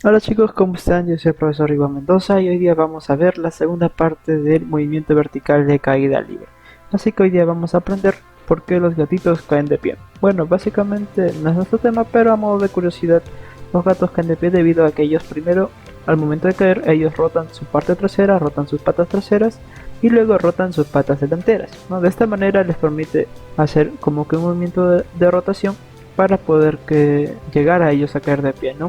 Hola chicos, ¿cómo están? Yo soy el profesor Iván Mendoza y hoy día vamos a ver la segunda parte del movimiento vertical de caída libre. Así que hoy día vamos a aprender por qué los gatitos caen de pie. Bueno, básicamente no es nuestro tema, pero a modo de curiosidad, los gatos caen de pie debido a que ellos primero, al momento de caer, ellos rotan su parte trasera, rotan sus patas traseras y luego rotan sus patas delanteras, ¿no? De esta manera les permite hacer como que un movimiento de rotación para poder llegar a ellos a caer de pie, ¿no?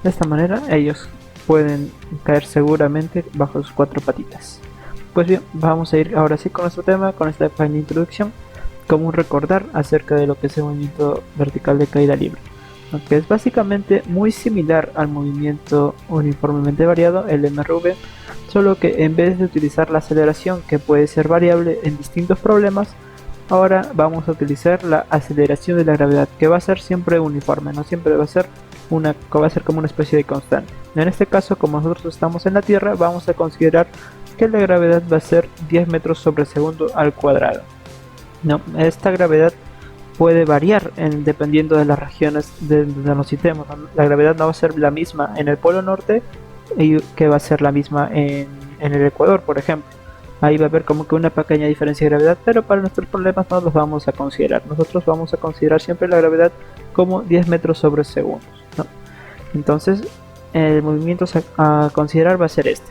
De esta manera ellos pueden caer seguramente bajo sus cuatro patitas. Pues bien, vamos a ir ahora sí con nuestro tema, con esta pequeña introducción, como un recordar acerca de lo que es el movimiento vertical de caída libre, que es básicamente muy similar al movimiento uniformemente variado, el MRV, solo que en vez de utilizar la aceleración, que puede ser variable en distintos problemas, ahora vamos a utilizar la aceleración de la gravedad, que va a ser siempre uniforme, no siempre va a ser como una especie de constante. En este caso, como nosotros estamos en la Tierra, vamos a considerar que la gravedad va a ser 10 metros sobre segundo al cuadrado. No, esta gravedad puede variar dependiendo de las regiones de donde nos citemos. La gravedad no va a ser la misma en el polo norte que va a ser la misma en el Ecuador, por ejemplo. Ahí va a haber como que una pequeña diferencia de gravedad, pero para nuestros problemas no los vamos a considerar. Nosotros vamos a considerar siempre la gravedad como 10 metros sobre segundos, ¿no? Entonces, el movimiento a considerar va a ser este.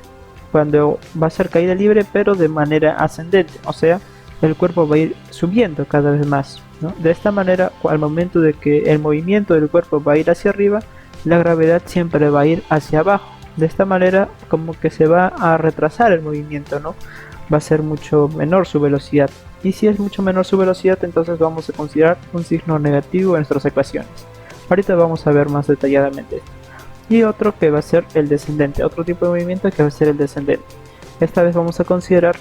Cuando va a ser caída libre, pero de manera ascendente, o sea, el cuerpo va a ir subiendo cada vez más, ¿no? De esta manera, al momento de que el movimiento del cuerpo va a ir hacia arriba, la gravedad siempre va a ir hacia abajo. De esta manera, como que se va a retrasar el movimiento, ¿no? Va a ser mucho menor su velocidad. Y si es mucho menor su velocidad, entonces vamos a considerar un signo negativo en nuestras ecuaciones. Ahorita vamos a ver más detalladamente esto. Y otro que va a ser el descendente, otro tipo de movimiento que va a ser el descendente. Esta vez vamos a considerar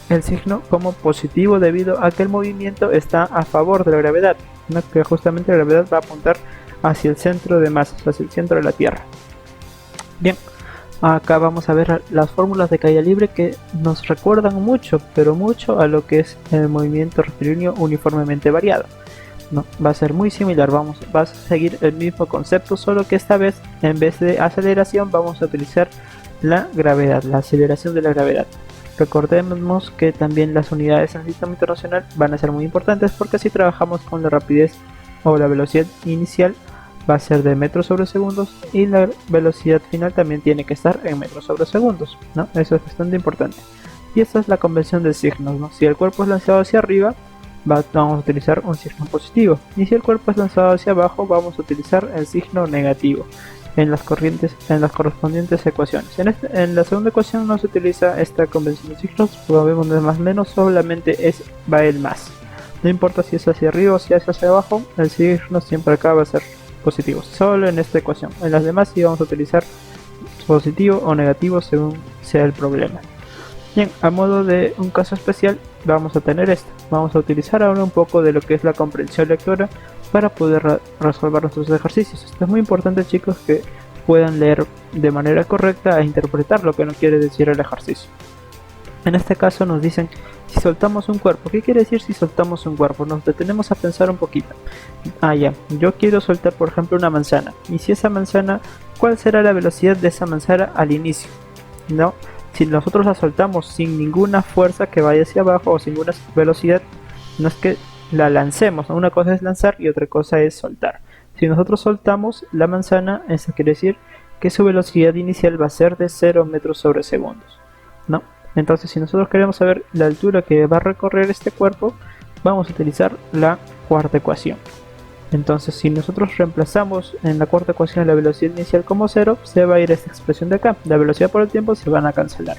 el signo como positivo debido a que el movimiento está a favor de la gravedad, ¿no? Que justamente la gravedad va a apuntar hacia el centro de masas, hacia el centro de la Tierra. Bien, acá vamos a ver las fórmulas de caída libre que nos recuerdan mucho, pero mucho a lo que es el movimiento rectilíneo uniformemente variado. No, va a ser muy similar, va a seguir el mismo concepto, solo que esta vez en vez de aceleración vamos a utilizar la gravedad, la aceleración de la gravedad. Recordemos que también las unidades en el sistema internacional van a ser muy importantes porque si trabajamos con la rapidez o la velocidad inicial va a ser de metros sobre segundos y la velocidad final también tiene que estar en metros sobre segundos, ¿no? Eso es bastante importante. Y esta es la convención de signos, ¿no? Si el cuerpo es lanzado hacia arriba, vamos a utilizar un signo positivo, y si el cuerpo es lanzado hacia abajo, vamos a utilizar el signo negativo en las correspondientes ecuaciones. En la segunda ecuación no se utiliza esta convención de signos, como vemos más o menos solamente va el más. No importa si es hacia arriba o si es hacia abajo, el signo siempre acá va a ser positivo, solo en esta ecuación. En las demás sí vamos a utilizar positivo o negativo según sea el problema. Bien, a modo de un caso especial vamos a tener esto. Vamos a utilizar ahora un poco de lo que es la comprensión lectora para poder resolver nuestros ejercicios. Esto es muy importante, chicos, que puedan leer de manera correcta e interpretar lo que nos quiere decir el ejercicio. En este caso nos dicen si soltamos un cuerpo. ¿Qué quiere decir si soltamos un cuerpo? Nos detenemos a pensar un poquito. Ya, yo quiero soltar por ejemplo una manzana. Y si esa manzana, ¿cuál será la velocidad de esa manzana al inicio? ¿No? Si nosotros la soltamos sin ninguna fuerza que vaya hacia abajo o sin ninguna velocidad, no es que la lancemos, ¿no? Una cosa es lanzar y otra cosa es soltar. Si nosotros soltamos la manzana, eso quiere decir que su velocidad inicial va a ser de 0 metros sobre segundos, ¿no? Entonces, si nosotros queremos saber la altura que va a recorrer este cuerpo, vamos a utilizar la cuarta ecuación. Entonces, si nosotros reemplazamos en la cuarta ecuación la velocidad inicial como 0, se va a ir esta expresión de acá. La velocidad por el tiempo se van a cancelar,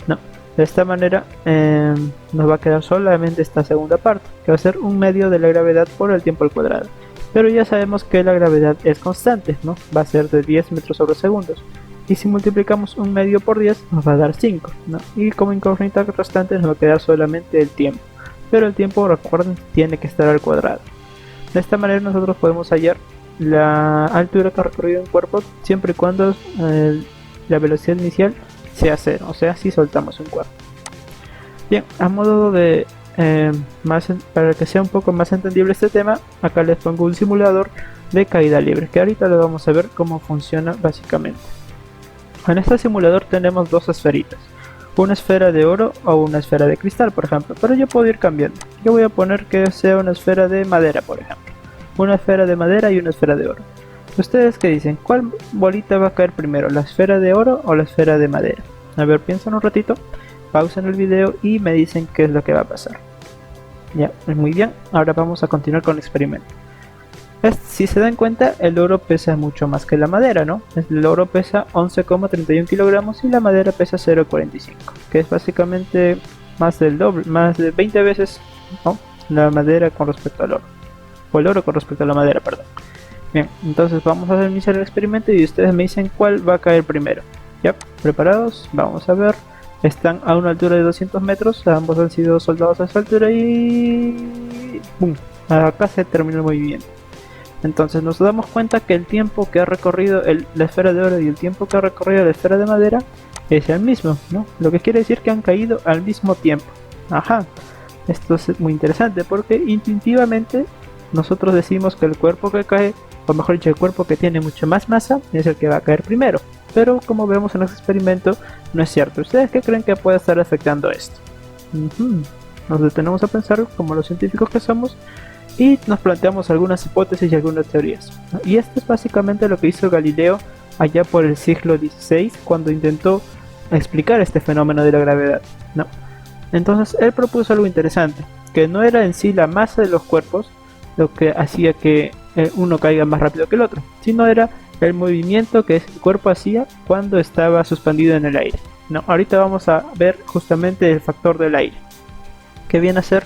¿no? De esta manera nos va a quedar solamente esta segunda parte, que va a ser un medio de la gravedad por el tiempo al cuadrado. Pero ya sabemos que la gravedad es constante, ¿no? Va a ser de 10 metros sobre segundos. Y si multiplicamos un medio por 10 nos va a dar 5, ¿no? Y como incógnita restante nos va a quedar solamente el tiempo. Pero el tiempo, recuerden, tiene que estar al cuadrado. De esta manera nosotros podemos hallar la altura que ha recorrido un cuerpo siempre y cuando la velocidad inicial sea 0, o sea, si soltamos un cuerpo. Bien, a modo de para que sea un poco más entendible este tema, acá les pongo un simulador de caída libre, que ahorita lo vamos a ver cómo funciona básicamente. En este simulador tenemos dos esferitas, una esfera de oro o una esfera de cristal, por ejemplo, pero yo puedo ir cambiando. Yo voy a poner que sea una esfera de madera, por ejemplo, una esfera de madera y una esfera de oro. ¿Ustedes qué dicen? ¿Cuál bolita va a caer primero, la esfera de oro o la esfera de madera? A ver, piensen un ratito, pausen el video y me dicen qué es lo que va a pasar. Ya, muy bien, ahora vamos a continuar con el experimento. Si se dan cuenta, el oro pesa mucho más que la madera, ¿no? El oro pesa 11,31 kilogramos y la madera pesa 0,45, que es básicamente más del doble, más de 20 veces, ¿no?, la madera con respecto al oro, o el oro con respecto a la madera, perdón. Bien, entonces vamos a iniciar el experimento y ustedes me dicen cuál va a caer primero. ¿Ya? ¿Preparados? Vamos a ver. Están a una altura de 200 metros, ambos han sido soldados a esa altura y... ¡pum! Acá se terminó el movimiento. Entonces nos damos cuenta que el tiempo que ha recorrido la esfera de oro y el tiempo que ha recorrido la esfera de madera es el mismo, ¿no? Lo que quiere decir que han caído al mismo tiempo. Ajá, esto es muy interesante porque instintivamente nosotros decimos que el cuerpo que cae, o mejor dicho, el cuerpo que tiene mucho más masa es el que va a caer primero. Pero como vemos en este experimento, no es cierto. ¿Ustedes qué creen que puede estar afectando esto? Nos detenemos a pensar como los científicos que somos y nos planteamos algunas hipótesis y algunas teorías. Y esto es básicamente lo que hizo Galileo allá por el siglo XVI cuando intentó explicar este fenómeno de la gravedad, ¿no? Entonces él propuso algo interesante, que no era en sí la masa de los cuerpos lo que hacía que uno caiga más rápido que el otro, sino era el movimiento que el cuerpo hacía cuando estaba suspendido en el aire, ¿no? Ahorita vamos a ver justamente el factor del aire, que viene a ser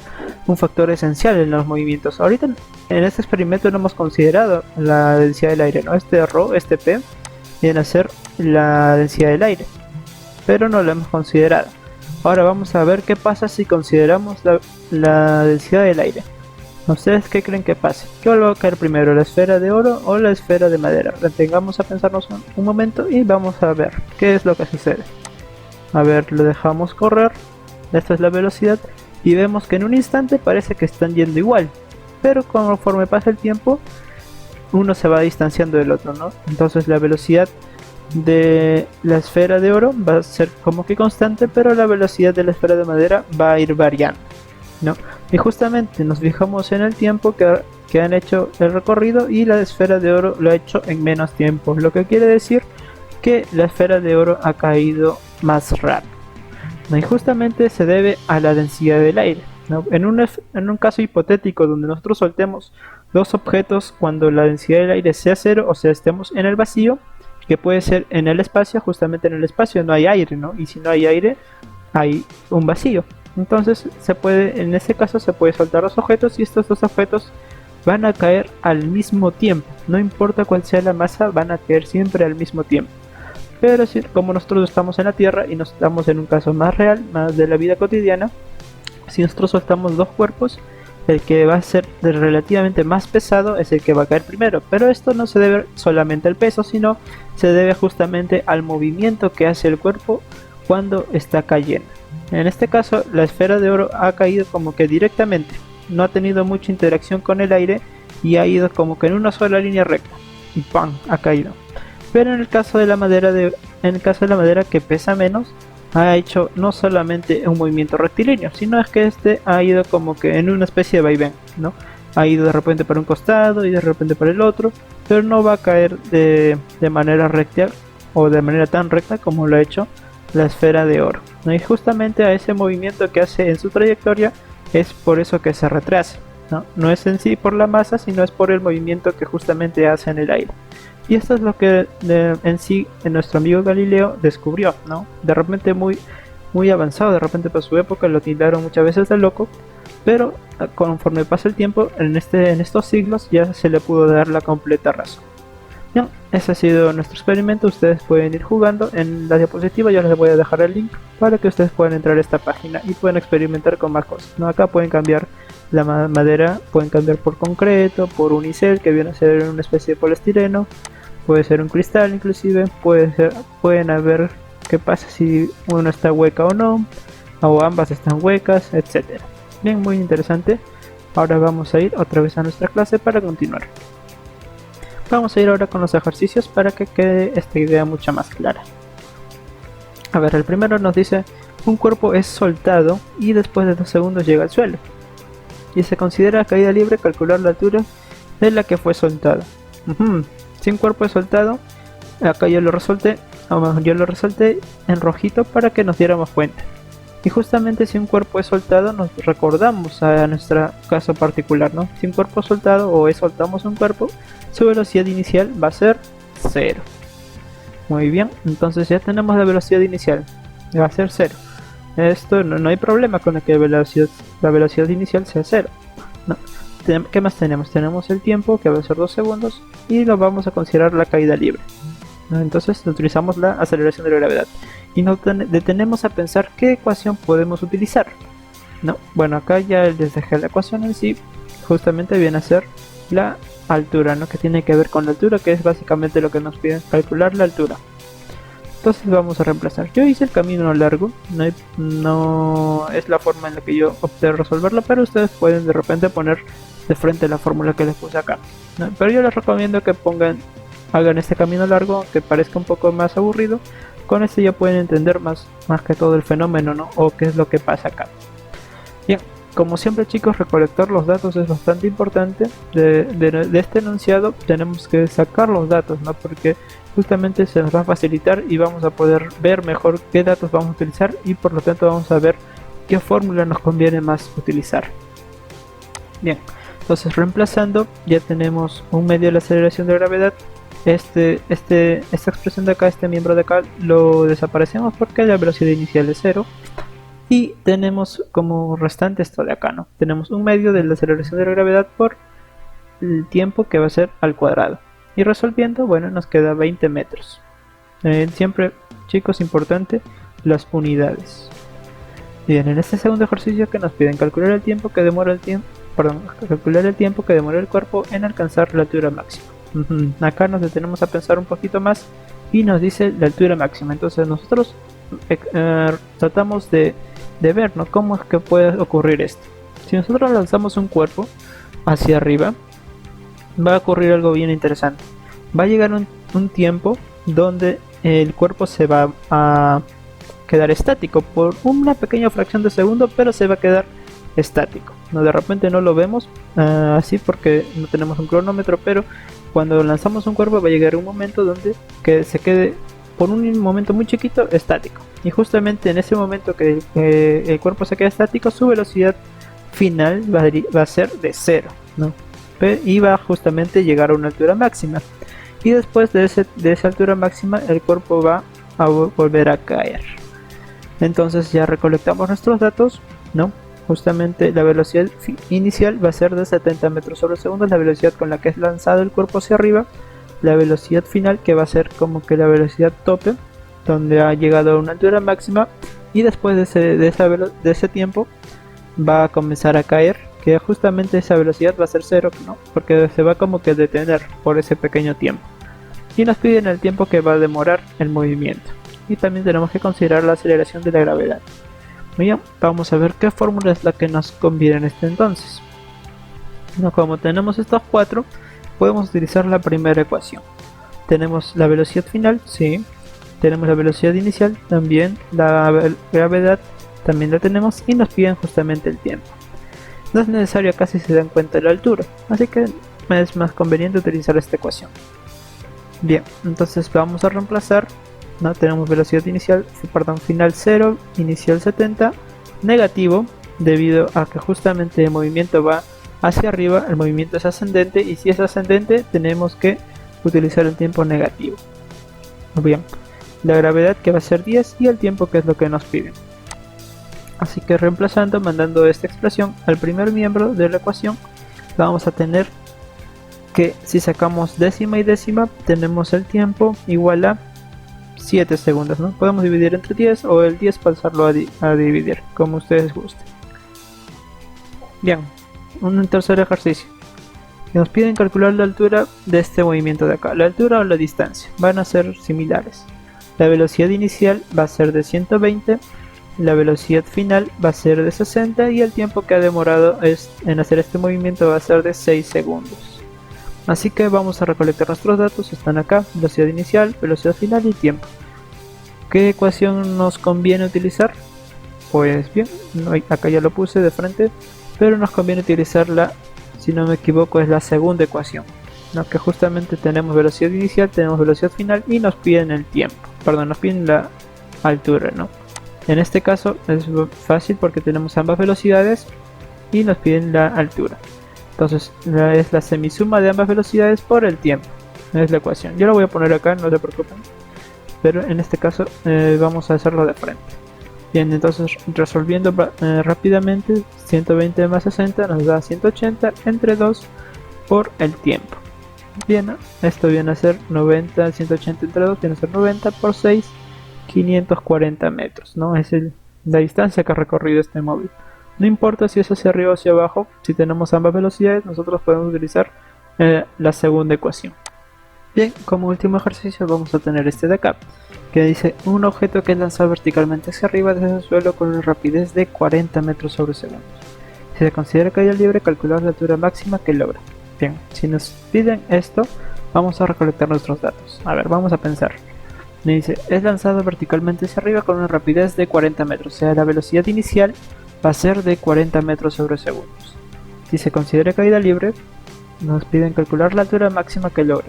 un factor esencial en los movimientos. Ahorita en este experimento no hemos considerado la densidad del aire, ¿no? Este ρ, este p, viene a ser la densidad del aire, pero no lo hemos considerado. Ahora vamos a ver qué pasa si consideramos la densidad del aire. ¿Ustedes qué creen que pase? ¿Qué va a caer primero, la esfera de oro o la esfera de madera? Tengamos a pensarnos un momento y vamos a ver qué es lo que sucede. A ver, lo dejamos correr. Esta es la velocidad y vemos que en un instante parece que están yendo igual, pero conforme pasa el tiempo uno se va distanciando del otro, ¿no? Entonces la velocidad de la esfera de oro va a ser como que constante, pero la velocidad de la esfera de madera va a ir variando, ¿no? Y justamente nos fijamos en el tiempo que han hecho el recorrido y la esfera de oro lo ha hecho en menos tiempo, lo que quiere decir que la esfera de oro ha caído más rápido, ¿no? Y justamente se debe a la densidad del aire, ¿no? En un caso hipotético donde nosotros soltemos dos objetos cuando la densidad del aire sea cero, o sea estemos en el vacío, que puede ser en el espacio, justamente en el espacio no hay aire, ¿no? Y si no hay aire hay un vacío. Entonces en este caso se puede soltar los objetos y estos dos objetos van a caer al mismo tiempo, no importa cuál sea la masa, van a caer siempre al mismo tiempo. Pero como nosotros estamos en la Tierra y nos estamos en un caso más real, más de la vida cotidiana, si nosotros soltamos dos cuerpos, el que va a ser relativamente más pesado es el que va a caer primero, pero esto no se debe solamente al peso, sino se debe justamente al movimiento que hace el cuerpo cuando está cayendo. En este caso la esfera de oro ha caído como que directamente, no ha tenido mucha interacción con el aire y ha ido como que en una sola línea recta y ¡pam!, ha caído. Pero en el caso de la madera que pesa menos, ha hecho no solamente un movimiento rectilíneo, sino es que este ha ido como que en una especie de vaivén, ¿no? Ha ido de repente para un costado y de repente para el otro, pero no va a caer de manera recta o de manera tan recta como lo ha hecho la esfera de oro, ¿no? Y justamente a ese movimiento que hace en su trayectoria es por eso que se retrasa, ¿no? No es en sí por la masa, sino es por el movimiento que justamente hace en el aire. Y esto es lo que en sí nuestro amigo Galileo descubrió, ¿no? De repente muy avanzado, de repente para su época lo tildaron muchas veces de loco, pero conforme pasa el tiempo, en estos siglos ya se le pudo dar la completa razón. Bien, ese ha sido nuestro experimento. Ustedes pueden ir jugando en la diapositiva, yo les voy a dejar el link para que ustedes puedan entrar a esta página y puedan experimentar con más cosas, ¿no? Acá pueden cambiar la madera, pueden cambiar por concreto, por unicel, que viene a ser una especie de poliestireno, puede ser un cristal inclusive, pueden ver qué pasa si uno está hueca o no, o ambas están huecas, etcétera. Bien, muy interesante. Ahora vamos a ir otra vez a nuestra clase para continuar. Vamos a ir ahora con los ejercicios para que quede esta idea mucho más clara. A ver, el primero nos dice: un cuerpo es soltado y después de 2 segundos llega al suelo. Y se considera caída libre calcular la altura de la que fue soltado. Si un cuerpo es soltado, acá yo lo resalté en rojito para que nos diéramos cuenta. Y justamente si un cuerpo es soltado, nos recordamos a nuestro caso particular, ¿no? Si un cuerpo es soltado o soltamos un cuerpo, su velocidad inicial va a ser 0. Muy bien, entonces ya tenemos la velocidad inicial, va a ser 0. Esto no hay problema con que la velocidad inicial sea 0. No. ¿Qué más tenemos? Tenemos el tiempo, que va a ser 2 segundos, y lo vamos a considerar la caída libre. Entonces utilizamos la aceleración de la gravedad y nos detenemos a pensar qué ecuación podemos utilizar. Bueno, acá ya les dejé la ecuación en sí. Justamente viene a ser la altura, que tiene que ver con la altura, que es básicamente lo que nos piden, calcular la altura. Entonces vamos a reemplazar. Yo hice el camino largo, no es la forma en la que yo opté a resolverlo, pero ustedes pueden de repente poner de frente la fórmula que les puse acá, pero yo les recomiendo que hagan este camino largo, que parezca un poco más aburrido. Con esto ya pueden entender más que todo el fenómeno, o qué es lo que pasa acá. Bien, como siempre, chicos, recolectar los datos es bastante importante. De este enunciado tenemos que sacar los datos, porque justamente se nos va a facilitar y vamos a poder ver mejor qué datos vamos a utilizar, y por lo tanto vamos a ver qué fórmula nos conviene más utilizar. Bien, entonces reemplazando, ya tenemos un medio de la aceleración de gravedad. Esta expresión de acá, este miembro de acá, lo desaparecemos porque la velocidad inicial es 0. Y tenemos como restante esto de acá, Tenemos un medio de la aceleración de la gravedad por el tiempo, que va a ser al cuadrado. Y resolviendo, bueno, nos queda 20 metros. Siempre, chicos, importante las unidades. Bien, en este segundo ejercicio que nos piden calcular el tiempo que demora el cuerpo en alcanzar la altura máxima. Acá nos detenemos a pensar un poquito más y nos dice la altura máxima. Entonces nosotros tratamos de ver, cómo es que puede ocurrir esto. Si nosotros lanzamos un cuerpo hacia arriba, va a ocurrir algo bien interesante. Va a llegar un tiempo donde el cuerpo se va a quedar estático por una pequeña fracción de segundo, pero se va a quedar estático. De repente no lo vemos así porque no tenemos un cronómetro, pero cuando lanzamos un cuerpo va a llegar un momento donde se quede por un momento muy chiquito estático, y justamente en ese momento que el cuerpo se queda estático, su velocidad final va a ser de 0, y va justamente a llegar a una altura máxima, y después de esa altura máxima el cuerpo va a volver a caer. Entonces ya recolectamos nuestros datos, Justamente la velocidad inicial va a ser de 70 metros sobre segundo, la velocidad con la que es lanzado el cuerpo hacia arriba. La velocidad final, que va a ser como que la velocidad tope, donde ha llegado a una altura máxima, y después de ese tiempo va a comenzar a caer, que justamente esa velocidad va a ser 0, porque se va como que detener por ese pequeño tiempo. Y nos piden el tiempo que va a demorar el movimiento, y también tenemos que considerar la aceleración de la gravedad. Bien, vamos a ver qué fórmula es la que nos conviene en este entonces. Como tenemos estos 4, podemos utilizar la primera ecuación. Tenemos la velocidad final, sí. Tenemos la velocidad inicial, también. La gravedad, también la tenemos. Y nos piden justamente el tiempo. No es necesario acá si se dan cuenta de la altura, así que es más conveniente utilizar esta ecuación. Bien, entonces vamos a reemplazar. Tenemos velocidad final 0, inicial 70, negativo, debido a que justamente el movimiento va hacia arriba, el movimiento es ascendente, y si es ascendente tenemos que utilizar el tiempo negativo. Bien, la gravedad, que va a ser 10, y el tiempo, que es lo que nos piden. Así que reemplazando, mandando esta expresión al primer miembro de la ecuación, vamos a tener que si sacamos décima y décima, tenemos el tiempo igual a 7 segundos, Podemos dividir entre 10 o el 10 pasarlo a dividir, como ustedes gusten. Bien, un tercer ejercicio. Nos piden calcular la altura de este movimiento de acá. La altura o la distancia van a ser similares. La velocidad inicial va a ser de 120, la velocidad final va a ser de 60, y el tiempo que ha demorado en hacer este movimiento va a ser de 6 segundos. Así que vamos a recolectar nuestros datos, están acá, velocidad inicial, velocidad final y tiempo. ¿Qué ecuación nos conviene utilizar? Pues bien, acá ya lo puse de frente, pero nos conviene utilizar si no me equivoco, es la segunda ecuación, ¿no? Que justamente tenemos velocidad inicial, tenemos velocidad final y nos piden el tiempo, perdón, nos piden la altura, ¿no? En este caso es fácil porque tenemos ambas velocidades y nos piden la altura. Entonces es la semisuma de ambas velocidades por el tiempo. Es la ecuación. Yo lo voy a poner acá, no se preocupen. Pero en este caso vamos a hacerlo de frente. Bien, entonces resolviendo rápidamente, 120 más 60 nos da 180 entre 2 por el tiempo. Bien, esto viene a ser 90, 180 entre 2 viene a ser 90 por 6, 540 metros, ¿no? Es la distancia que ha recorrido este móvil. No importa si es hacia arriba o hacia abajo, si tenemos ambas velocidades, nosotros podemos utilizar la segunda ecuación. Bien, como último ejercicio vamos a tener este de acá, que dice un objeto que es lanzado verticalmente hacia arriba desde el suelo con una rapidez de 40 metros sobre segundo. Si se considera caída libre, calcular la altura máxima que logra. Bien, si nos piden esto, vamos a recolectar nuestros datos. A ver, vamos a pensar. Me dice, es lanzado verticalmente hacia arriba con una rapidez de 40 metros, o sea, la velocidad inicial va a ser de 40 metros sobre segundos. Si se considera caída libre, nos piden calcular la altura máxima que logra.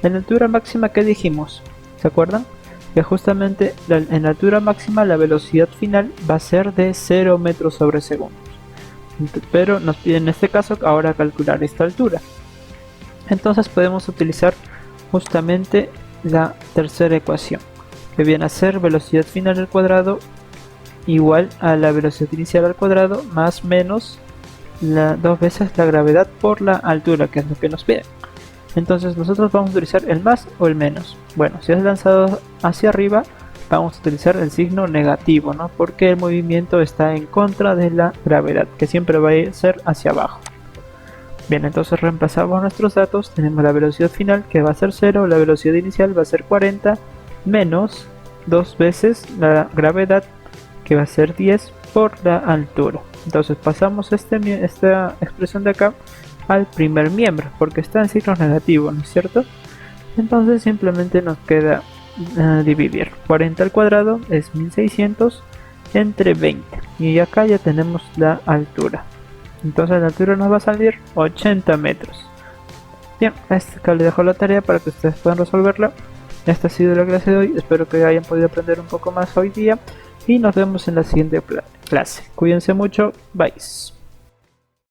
En la altura máxima que dijimos, ¿se acuerdan? Que justamente en la altura máxima la velocidad final va a ser de 0 metros sobre segundos. Pero nos piden en este caso ahora calcular esta altura. Entonces podemos utilizar justamente la tercera ecuación, que viene a ser velocidad final al cuadrado igual a la velocidad inicial al cuadrado más menos dos veces la gravedad por la altura, que es lo que nos piden. Entonces nosotros vamos a utilizar el más o el menos. Bueno, si es lanzado hacia arriba, vamos a utilizar el signo negativo, ¿no? Porque el movimiento está en contra de la gravedad, que siempre va a ser hacia abajo. Bien, entonces reemplazamos nuestros datos, tenemos la velocidad final que va a ser 0, la velocidad inicial va a ser 40, menos 2 veces la gravedad que va a ser 10 por la altura. Entonces pasamos esta expresión de acá al primer miembro, porque está en signos negativos, ¿no es cierto? Entonces simplemente nos queda dividir. 40 al cuadrado es 1600 entre 20. Y acá ya tenemos la altura. Entonces la altura nos va a salir 80 metros. Bien, acá les dejo la tarea para que ustedes puedan resolverla. Esta ha sido la clase de hoy. Espero que hayan podido aprender un poco más hoy día. Y nos vemos en la siguiente clase. Cuídense mucho. Bye.